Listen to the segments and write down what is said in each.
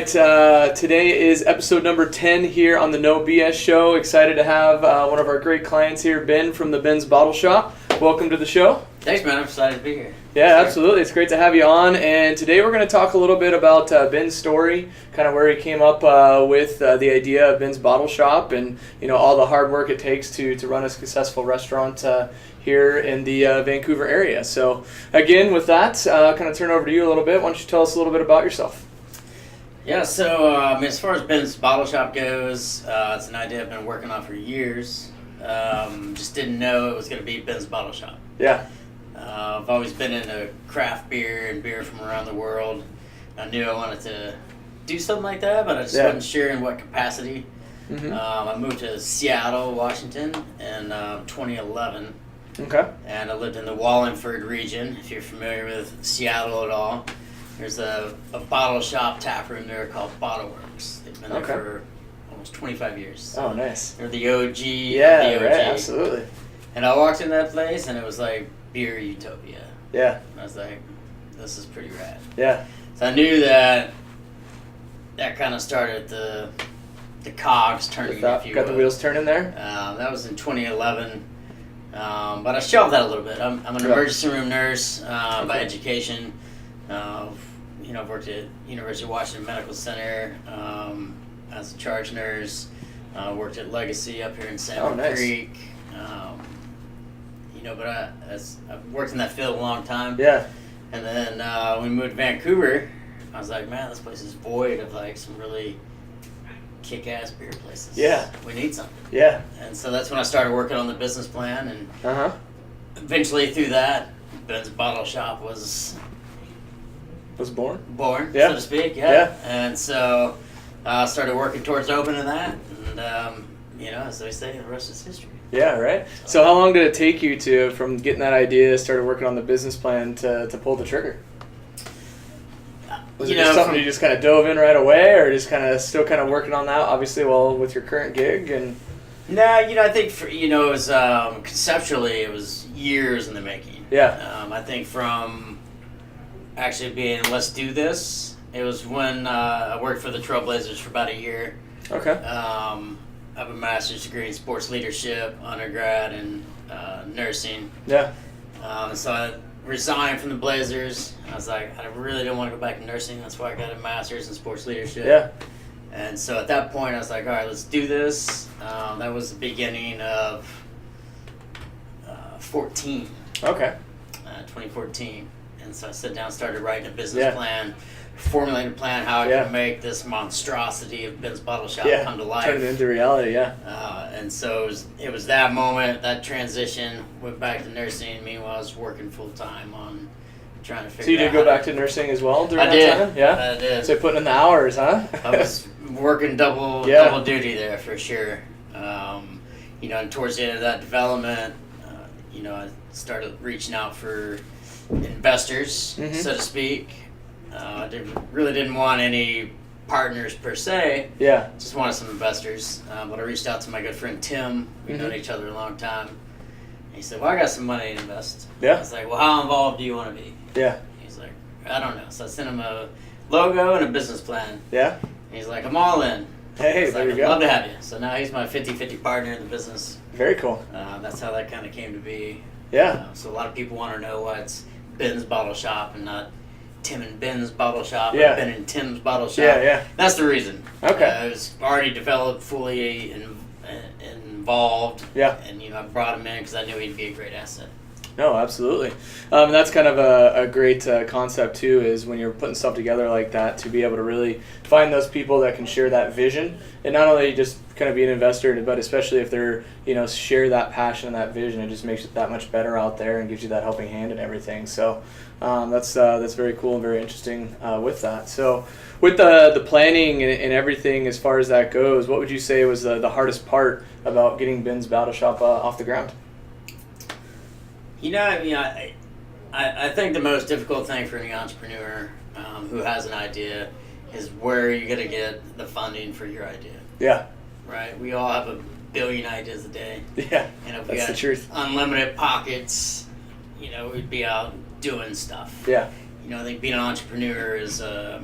right, today is episode number 10 here on the No BS Show. Excited to have one of our great clients here, Ben from the Ben's Bottle Shop. Welcome to the show. Thanks, man. I'm excited to be here. Yeah, absolutely. It's great to have you on. And today we're going to talk a little bit about Ben's story, kind of where he came up with the idea of Ben's Bottle Shop and, you know, all the hard work it takes to run a successful restaurant here in the Vancouver area. So, again, with that, kind of turn over to you a little bit. Why don't you tell us a little bit about yourself? Yeah, so as far as Ben's Bottle Shop goes, it's an idea I've been working on for years. Just didn't know it was going to be Ben's Bottle Shop. Yeah. I've always been into craft beer and beer from around the world. I knew I wanted to do something like that, but I just wasn't sure in what capacity. Mm-hmm. I moved to Seattle, Washington in 2011. Okay. And I lived in the Wallingford region, if you're familiar with Seattle at all. There's a bottle shop tap room there called Bottle Works. They've been there for almost 25 years. Oh, nice. They're the OG. Yeah, the OG. right, absolutely. And I walked in that place and it was like Beer Utopia. Yeah. And I was like, this is pretty rad. Yeah. So I knew that kind of started the cogs turning, if you got will. the wheels turning there? That was in 2011. But I shelved that a little bit. I'm an emergency room nurse by education. I've worked at University of Washington Medical Center as a charge nurse. Worked at Legacy up here in Salmon Creek. But I've worked in that field a long time. Yeah. And then when we moved to Vancouver, I was like, man, this place is void of like some really kick-ass beer places. Yeah. We need something. Yeah. And so that's when I started working on the business plan, and eventually through that, Ben's Bottle Shop was born, so to speak. Yeah. And so I started working towards opening that, and as they say, the rest is history. Yeah, right. So how long did it take you from getting that idea, started working on the business plan to pull the trigger? Was it just something you just kind of dove in right away, or just still working on that, obviously, with your current gig? And no, I think it was conceptually it was years in the making. Yeah. I think from actually being let's do this, it was when I worked for the Trailblazers for about a year. Okay. I have a master's degree in sports leadership, undergrad, and nursing. Yeah. So I resigned from the Blazers. I was like, I really don't want to go back to nursing. That's why I got a master's in sports leadership. Yeah. And so at that point, I was like, all right, let's do this. That was the beginning of 2014. 2014. And so I sat down, started writing a business plan, formulating a plan how I could make this monstrosity of Ben's Bottle Shop come to life. Turn it into reality, and so it was that moment, that transition, went back to nursing. Meanwhile, I was working full-time on trying to figure out. So you did go back to nursing as well during that time? Yeah, I did. So you're putting in the hours, huh? I was working double duty there for sure. And towards the end of that development, I started reaching out for investors, so to speak. I really didn't want any partners per se. Yeah. Just wanted some investors. But I reached out to my good friend Tim. We've known each other a long time. And he said, well, I got some money to invest. Yeah. I was like, well, how involved do you want to be? Yeah. He's like, I don't know. So I sent him a logo and a business plan. Yeah. And he's like, I'm all in. Hey, there you go. I'd love to have you. So now he's my 50-50 partner in the business. Very cool. That's how that kind of came to be. Yeah. So a lot of people want to know why it's Ben's Bottle Shop and not Tim and Ben's Bottle Shop, or Ben and Tim's Bottle Shop. Yeah. That's the reason. Okay. It was already developed, fully involved. Yeah. And I brought him in because I knew he'd be a great asset. No, absolutely. And that's kind of a great concept too, is when you're putting stuff together like that, to be able to really find those people that can share that vision, and not only just kind of be an investor, but especially if they're, share that passion and that vision, it just makes it that much better out there and gives you that helping hand and everything. So that's very cool and very interesting with that. So with the planning and everything as far as that goes, what would you say was the hardest part about getting Ben's Bottle Shop off the ground? I think the most difficult thing for any entrepreneur who has an idea is where you're going to get the funding for your idea. Yeah. Right? We all have a billion ideas a day. Yeah, and if that's the truth. Unlimited pockets, we'd be out doing stuff. Yeah. I think being an entrepreneur is a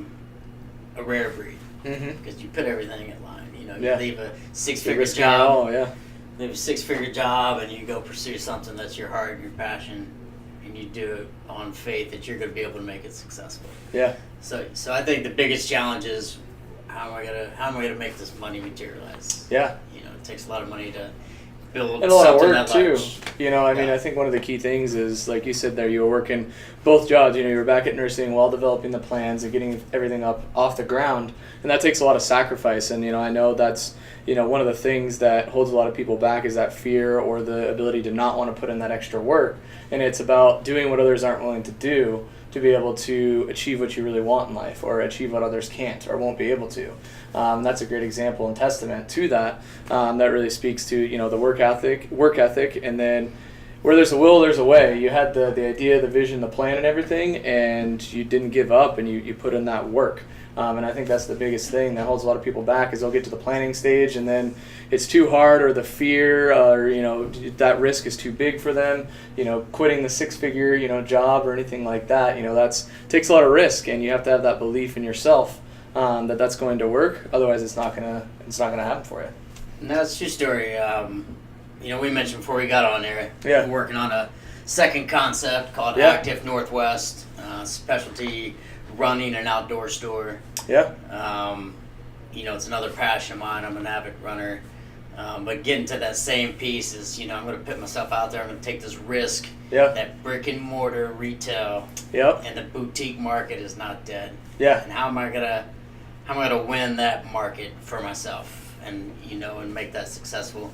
rare breed. because you put everything in line. You know, you Yeah. leave a Keep six-figure risking it job, all, yeah. leave a six-figure job, and you go pursue something that's your heart and your passion, and you do it on faith that you're going to be able to make it successful. Yeah. So I think the biggest challenge is how am I gonna make this money materialize? Yeah. You know, it takes a lot of money to build And a lot of something work that too. large. You know, I mean, I think one of the key things is, like you said there, you were working both jobs. You know, you were back at nursing while developing the plans and getting everything up off the ground, and that takes a lot of sacrifice. And you know, I know that's, you know, one of the things that holds a lot of people back is that fear or the ability to not want to put in that extra work. And it's about doing what others aren't willing to do to be able to achieve what you really want in life, or achieve what others can't or won't be able to. That's a great example and testament to that. That really speaks to, you know, the work ethic, and then where there's a will, there's a way. You had the idea, the vision, the plan, and everything, and you didn't give up, and you put in that work. And I think that's the biggest thing that holds a lot of people back, is they'll get to the planning stage and then it's too hard, or the fear, or, you know, that risk is too big for them. You know, quitting the six-figure, you know, job or anything like that, you know, takes a lot of risk, and you have to have that belief in yourself that that's going to work. Otherwise, it's not gonna happen for you. And that's your story. You know, we mentioned before we got on there, Yeah. we're working on a second concept called Yeah. Active Northwest, specialty running and outdoor store. Yeah. You know, it's another passion of mine. I'm an avid runner. But getting to that same piece is, you know, I'm going to put myself out there. I'm going to take this risk. Yeah. That brick and mortar retail Yep. and the boutique market is not dead. Yeah. And how am I gonna win that market for myself, and you know, and make that successful?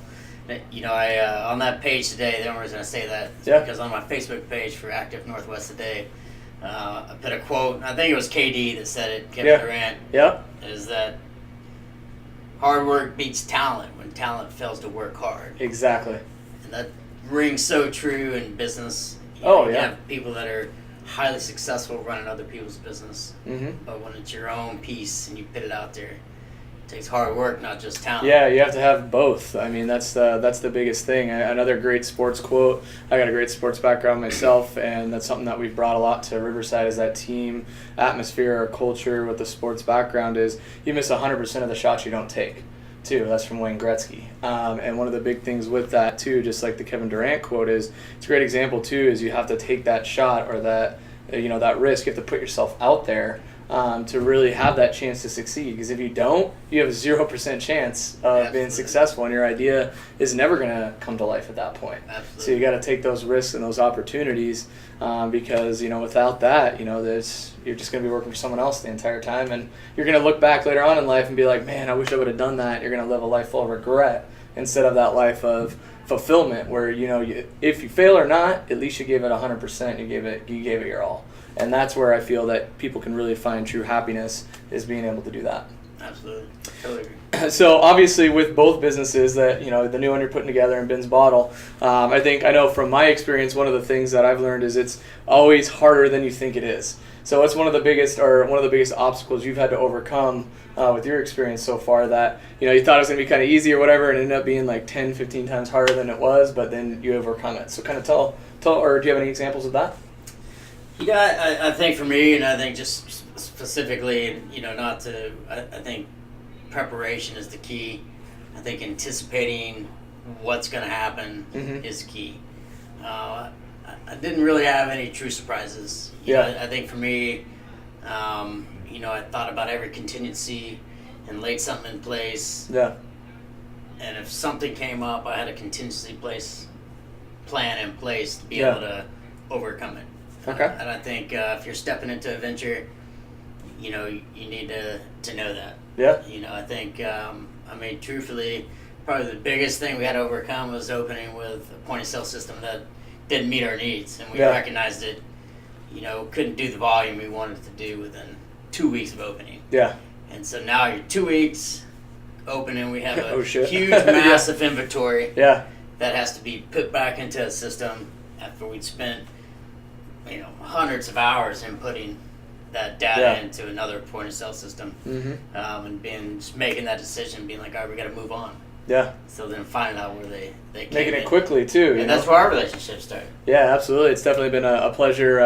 You know, I on that page today, the only reason I say that is because on my Facebook page for Active Northwest today, I put a quote. I think it was KD that said it. Kevin Durant. Yep. Is that hard work beats talent when talent fails to work hard. Exactly. And that rings so true in business. Oh, You yeah. have people that are highly successful running other people's business, Mm-hmm. but when it's your own piece and you put it out there, it takes hard work, not just talent. Yeah, you have to have both. I mean, that's the biggest thing. Another great sports quote. I got a great sports background myself, and that's something that we've brought a lot to Riverside, is that team atmosphere or culture with the sports background. Is you miss 100% of the shots you don't take, too. That's from Wayne Gretzky. And one of the big things with that, too, just like the Kevin Durant quote is, it's a great example, too, is you have to take that shot, or that, you know, that risk. You have to put yourself out there to really have that chance to succeed. Because if you don't, you have a 0% chance of being successful, and your idea is never going to come to life at that point. Absolutely. So you got to take those risks and those opportunities, because, you know, without that, you know, you're just going to be working for someone else the entire time, and you're going to look back later on in life and be like, man, I wish I would have done that. You're going to live a life full of regret instead of that life of fulfillment, where, you know, if you fail or not, at least you gave it 100%. You gave it your all. And that's where I feel that people can really find true happiness, is being able to do that. Absolutely. Totally agree. So obviously with both businesses that, you know, the new one you're putting together and Ben's Bottle, I know from my experience, one of the things that I've learned is it's always harder than you think it is. So what's one of the biggest obstacles you've had to overcome with your experience so far, that, you know, you thought it was going to be kind of easy or whatever, and it ended up being like 10, 15 times harder than it was, but then you overcome it. So kind of tell, or do you have any examples of that? Yeah, I think for me, and I think just specifically, you know, I think preparation is the key. I think anticipating what's going to happen is key. I didn't really have any true surprises. You know, I think for me, you know, I thought about every contingency and laid something in place. Yeah. And if something came up, I had a contingency plan in place to be able to overcome it. Okay. And I think if you're stepping into a venture, you know, you need to know that. Yeah. You know, I think, I mean, truthfully, probably the biggest thing we had to overcome was opening with a point-of-sale system that didn't meet our needs. And we recognized it, you know, couldn't do the volume we wanted to do within 2 weeks of opening. Yeah. And so now you're 2 weeks opening, we have a shit. huge, massive inventory Yeah. that has to be put back into a system after we'd spent, you know, hundreds of hours inputting that data into another point of sale system, and just making that decision, being like, all right, we got to move on. Yeah. So then find out where they came Making it in. quickly too. And that's where our relationship started. Yeah, absolutely. It's definitely been a pleasure,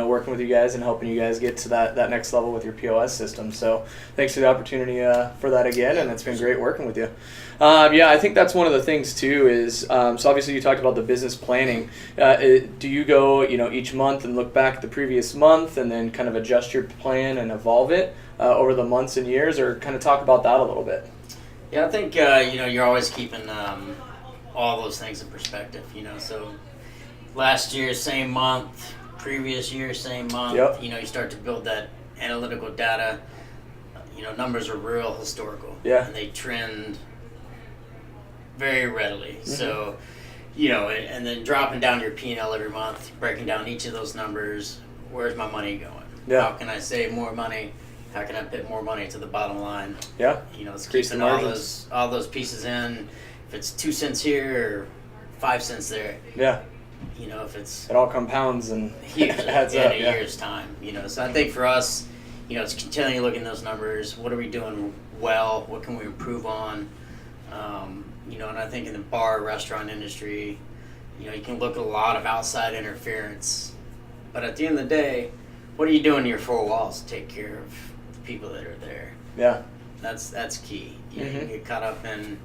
working with you guys and helping you guys get to that next level with your POS system. So thanks for the opportunity for that again, and it's been great working with you. I think that's one of the things too is, so obviously you talked about the business planning. Do you go, each month and look back at the previous month and then kind of adjust your plan and evolve it over the months and years, or kind of talk about that a little bit? Yeah, I think, you're always keeping all those things in perspective, so last year, same month, previous year, same month, Yep. You start to build that analytical data, numbers are real historical, Yeah. and they trend very readily, Mm-hmm. so, and then dropping down your P&L every month, breaking down each of those numbers, where's my money going? Yeah. How can I save more money? How can I put more money to the bottom line? Yeah. It's Increase the keeping margins. all those pieces in. If it's 2 cents here or 5 cents there, Yeah. if it's It all compounds and huge adds in up. a year's time, So I think for us, it's continually looking at those numbers. What are we doing well? What can we improve on? And I think in the bar restaurant industry, you can look at a lot of outside interference, but at the end of the day, what are you doing in your 4 walls to take care of the people that are there? Yeah. That's key. You Mhm. get caught up in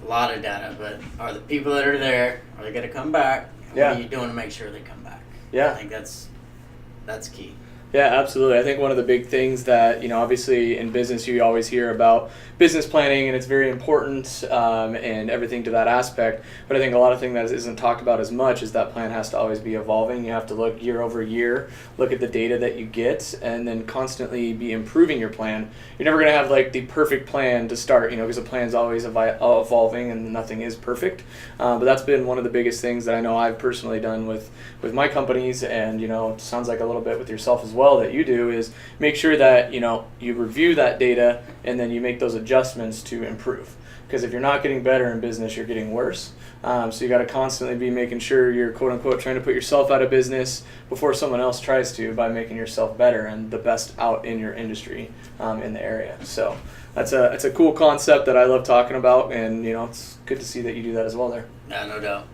a lot of data, but are the people that are there, are they going to come back? And Yeah. What are you doing to make sure they come back? Yeah. I think that's key. Yeah, absolutely. I think one of the big things that, obviously in business you always hear about business planning, and it's very important and everything to that aspect. But I think a lot of things that isn't talked about as much is that plan has to always be evolving. You have to look year over year, look at the data that you get, and then constantly be improving your plan. You're never going to have like the perfect plan to start, because a plan's always evolving and nothing is perfect. But that's been one of the biggest things that I know I've personally done with my companies, and it sounds like a little bit with yourself as well that you do, is make sure that you review that data and then you make those adjustments to improve, because if you're not getting better in business, you're getting worse. So you got to constantly be making sure you're quote unquote trying to put yourself out of business before someone else tries to, by making yourself better and the best out in your industry in the area. So that's a cool concept that I love talking about, and it's good to see that you do that as well there. Yeah, no doubt.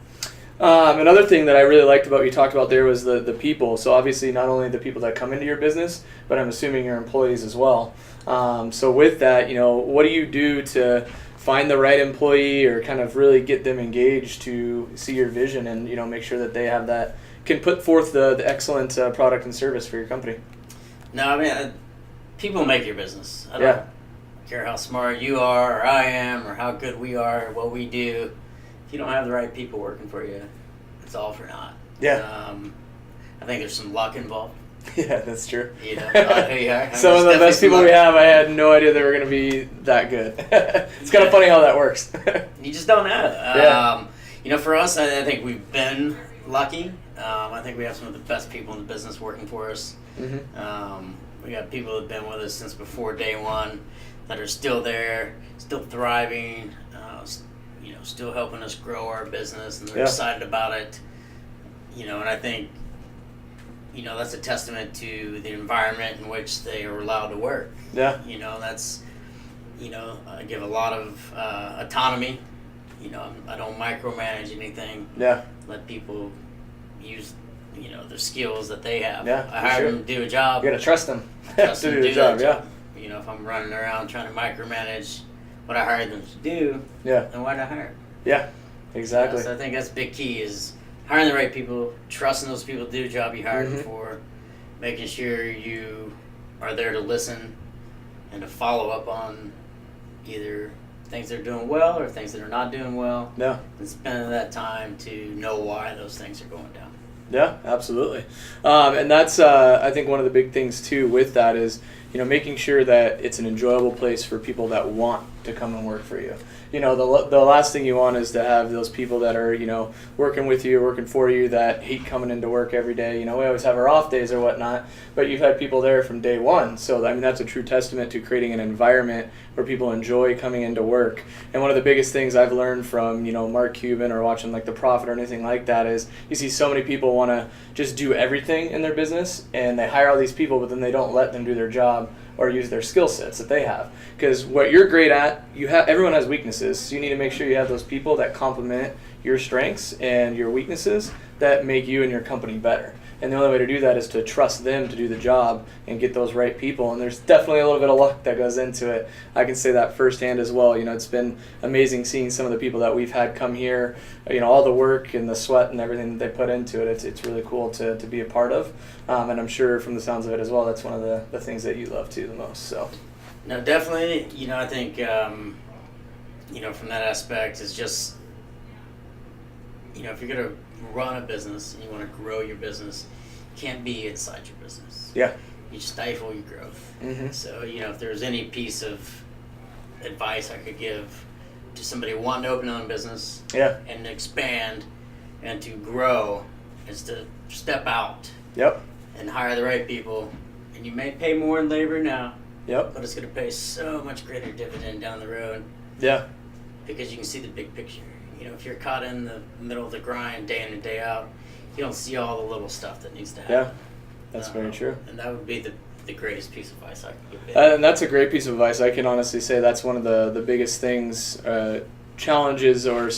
Another thing that I really liked about what you talked about there was the people. So obviously not only the people that come into your business, but I'm assuming your employees as well. So with that, what do you do to find the right employee, or kind of really get them engaged to see your vision and make sure that they have that, can put forth the excellent product and service for your company? No, I mean, people make your business. I don't care how smart you are or I am or how good we are or what we do. If you don't have the right people working for you, it's all for naught. Yeah. I think there's some luck involved. Yeah, that's true. Some of the best people we have, I had no idea they were going to be that good. It's kind of funny how that works. You just don't know. For us, I think we've been lucky. I think we have some of the best people in the business working for us. Mm-hmm. We got people that have been with us since before day one that are still there, still thriving, still helping us grow our business, and they're excited about it. And I think, that's a testament to the environment in which they are allowed to work. Yeah. That's, I give a lot of autonomy. I don't micromanage anything. Yeah. Let people use, the skills that they have. Yeah, I hire them to do a job. You got to trust them Trust to them do the job, that job. If I'm running around trying to micromanage what I hired them to do, then why did I hire them? Yeah, exactly. So I think that's a big key, is hiring the right people, trusting those people to do the job you hired them for, making sure you are there to listen and to follow up on either things they're doing well or things that are not doing well. Yeah. And spending that time to know why those things are going down. Yeah, absolutely. And that's, I think, one of the big things, too, with that is, making sure that it's an enjoyable place for people that want to come and work for you. The last thing you want is to have those people that are, working with you, working for you, that hate coming into work every day. We always have our off days or whatnot, but you've had people there from day one. So, that's a true testament to creating an environment where people enjoy coming into work. And one of the biggest things I've learned from, Mark Cuban or watching like The Profit or anything like that is you see so many people want to just do everything in their business, and they hire all these people, but then they don't let them do their job or use their skill sets that they have. Because what you're great at, everyone has weaknesses. So you need to make sure you have those people that complement your strengths and your weaknesses that make you and your company better. And the only way to do that is to trust them to do the job and get those right people. And there's definitely a little bit of luck that goes into it. I can say that firsthand as well. It's been amazing seeing some of the people that we've had come here, all the work and the sweat and everything that they put into it. It's really cool to be a part of. And I'm sure from the sounds of it as well, that's one of the things that you love too the most. So, no, definitely. I think, from that aspect is just, if you're going to run a business and you want to grow your business, you can't be inside your business. Yeah. You stifle your growth. Mm-hmm. So, if there's any piece of advice I could give to somebody wanting to open their own business and expand and to grow, is to step out and hire the right people. And you may pay more in labor now, but it's going to pay so much greater dividend down the road. Yeah. Because you can see the big picture. If you're caught in the middle of the grind day in and day out, you don't see all the little stuff that needs to happen. Yeah, that's very true. And that would be the greatest piece of advice I could give. And that's a great piece of advice. I can honestly say that's one of the biggest things, challenges or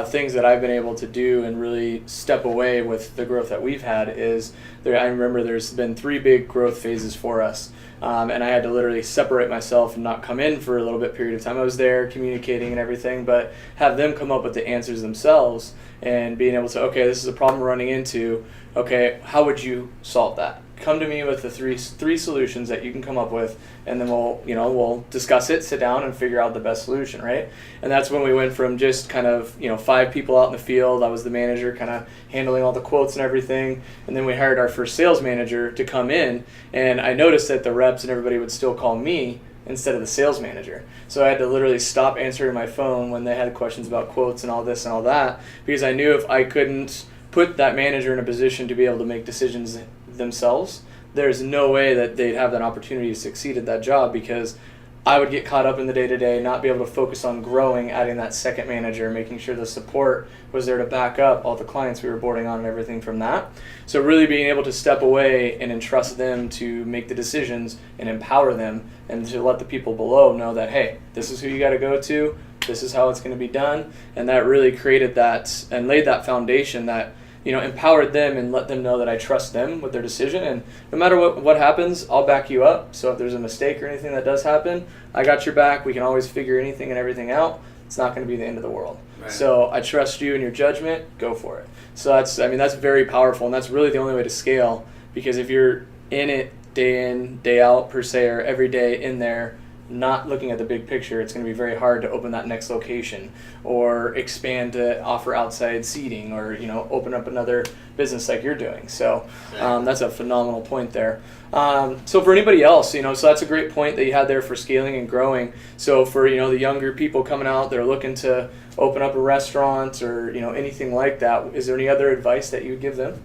things that I've been able to do and really step away with the growth that we've had is I remember there's been 3 big growth phases for us. And I had to literally separate myself and not come in for a little bit period of time. I was there communicating and everything, but have them come up with the answers themselves and being able to, okay, this is a problem we're running into. Okay, how would you solve that? Come to me with the three solutions that you can come up with, and then we'll discuss it, sit down, and figure out the best solution, right? And that's when we went from just kind of 5 people out in the field. I was the manager, kind of handling all the quotes and everything, and then we hired our first sales manager to come in. And I noticed that the reps and everybody would still call me instead of the sales manager. So I had to literally stop answering my phone when they had questions about quotes and all this and all that, because I knew if I couldn't put that manager in a position to be able to make decisions themselves, there's no way that they'd have that opportunity to succeed at that job, because I would get caught up in the day-to-day, not be able to focus on growing, adding that second manager, making sure the support was there to back up all the clients we were boarding on and everything from that. So really being able to step away and entrust them to make the decisions and empower them, and to let the people below know that, hey, this is who you got to go to, this is how it's going to be done. And that really created that and laid that foundation that empowered them and let them know that I trust them with their decision. And no matter what happens, I'll back you up. So if there's a mistake or anything that does happen, I got your back. We can always figure anything and everything out. It's not going to be the end of the world. Right. So I trust you and your judgment. Go for it. So that's very powerful, and that's really the only way to scale, because if you're in it day in, day out per se, or every day in there, not looking at the big picture, it's going to be very hard to open that next location or expand to offer outside seating, or open up another business like you're doing. So that's a phenomenal point there. So for anybody else, so that's a great point that you had there for scaling and growing. So for the younger people coming out, they're looking to open up a restaurant or anything like that, is there any other advice that you would give them?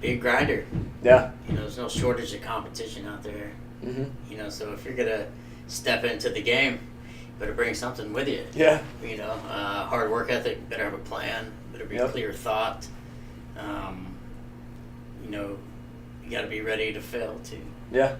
Be a grinder. Yeah. There's no shortage of competition out there. Mm-hmm. So if you're gonna step into the game, you better bring something with you. Yeah. Hard work ethic. Better have a plan. Better be clear thought. You got to be ready to fail too. Yeah,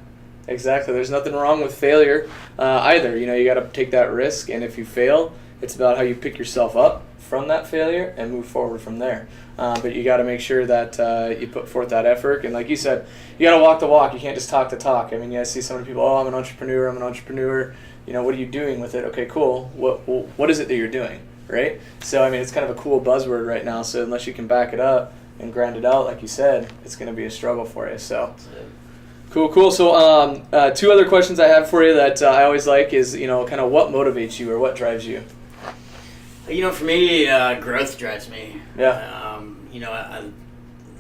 exactly. There's nothing wrong with failure either. You got to take that risk, and if you fail, it's about how you pick yourself up from that failure and move forward from there. But you got to make sure that you put forth that effort. And like you said, you got to walk the walk. You can't just talk the talk. I see some people, I'm an entrepreneur. What are you doing with it? Okay, cool. What is it that you're doing, right? So, it's kind of a cool buzzword right now. So unless you can back it up and grind it out, like you said, it's going to be a struggle for you. So cool. So 2 other questions I have for you that I always like is, kind of what motivates you or what drives you? For me, growth drives me. Yeah.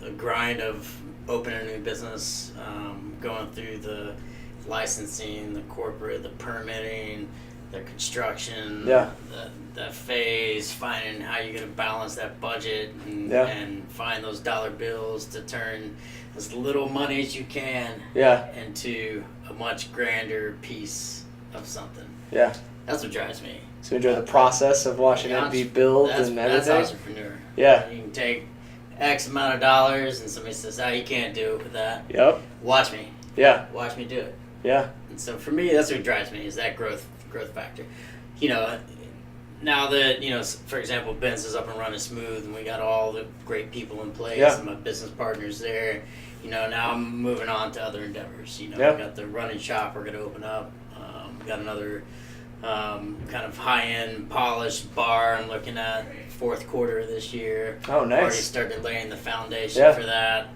The grind of opening a new business, going through the licensing, the corporate, the permitting, the construction, that phase, finding how you're going to balance that budget and find those dollar bills to turn as little money as you can into a much grander piece of something. Yeah. That's what drives me. So enjoy the process of watching it be built and everything. That's entrepreneur. Yeah. You can take X amount of dollars and somebody says, you can't do it with that. Yep. Watch me. Yeah. Watch me do it. Yeah. And so for me, that's what drives me, is that growth factor. You know, now that, you know, for example, Ben's is up and running smooth and we got all the great people in place and my business partners there, you know, now I'm moving on to other endeavors. You know, we got the running shop we're going to open up. We got another kind of high-end polished bar I'm looking at fourth quarter of this year. Oh, nice. Already started laying the foundation for that.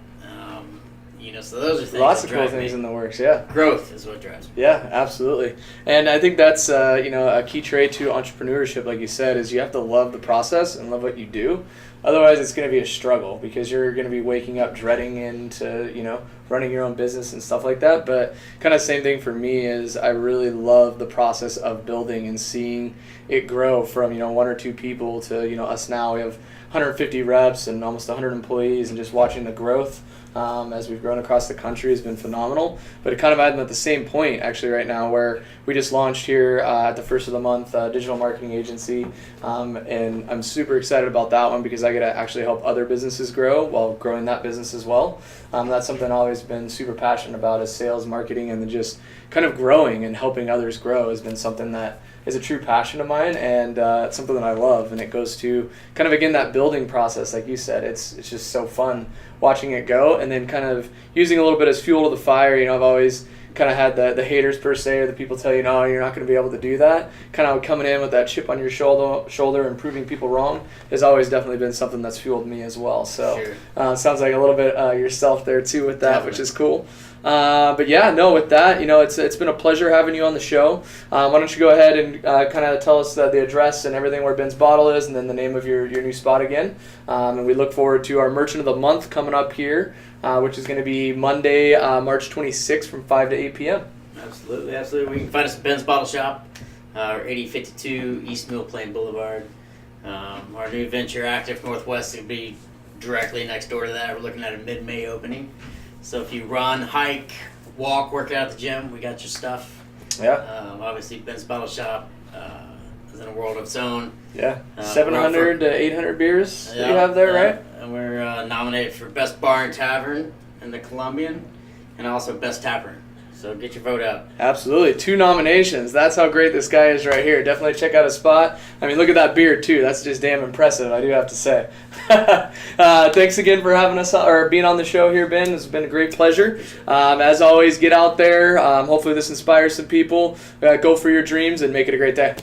You know, so those are things. Lots of cool things in the works, yeah. Growth is what drives me. Yeah, absolutely. And I think that's, you know, a key trait to entrepreneurship, like you said, is you have to love the process and love what you do. Otherwise, it's going to be a struggle because you're going to be waking up dreading into, you know, running your own business and stuff like that. But kind of same thing for me is I really love the process of building and seeing it grow from, you know, 1 or 2 people to, you know, us now. We have 150 reps and almost 100 employees, and just watching the growth as we've grown across the country has been phenomenal. But it kind of I'm at the same point actually right now where we just launched here at the first of the month digital marketing agency, and I'm super excited about that one because I get to actually help other businesses grow while growing that business as well. That's something I've always been super passionate about, is sales, marketing, and then just kind of growing and helping others grow has been something that is a true passion of mine, and it's something that I love. And it goes to kind of, again, that building process, like you said. It's just so fun watching it go, and then kind of using a little bit as fuel to the fire. You know, I've always kind of had the haters per se, or the people tell you, no, you're not going to be able to do that. Kind of coming in with that chip on your shoulder and proving people wrong has always definitely been something that's fueled me as well. So sounds like a little bit yourself there too with that, which is cool. But yeah, no, with that, you know, it's been a pleasure having you on the show. Why don't you go ahead and kind of tell us the address and everything where Ben's Bottle is, and then the name of your new spot again. And we look forward to our Merchant of the Month coming up here, which is going to be Monday, March 26th from 5 to 8 p.m. Absolutely, absolutely. We can find us at Ben's Bottle Shop, 8052 East Mill Plain Boulevard. Our new venture, Active Northwest, will be directly next door to that. We're looking at a mid-May opening. So if you run, hike, walk, work out at the gym, we got your stuff. Yeah. Obviously, Ben's Bottle Shop is in a world of its own. Yeah. 700 to 800 beers that you have there, right? And we're nominated for Best Bar and Tavern in the Columbian, and also Best Tavern. So get your vote out. Absolutely. 2 nominations. That's how great this guy is right here. Definitely check out his spot. I mean, look at that beard, too. That's just damn impressive, I do have to say. Thanks again for having us, or being on the show here, Ben. It's been a great pleasure. As always, get out there. Hopefully this inspires some people. Go for your dreams and make it a great day.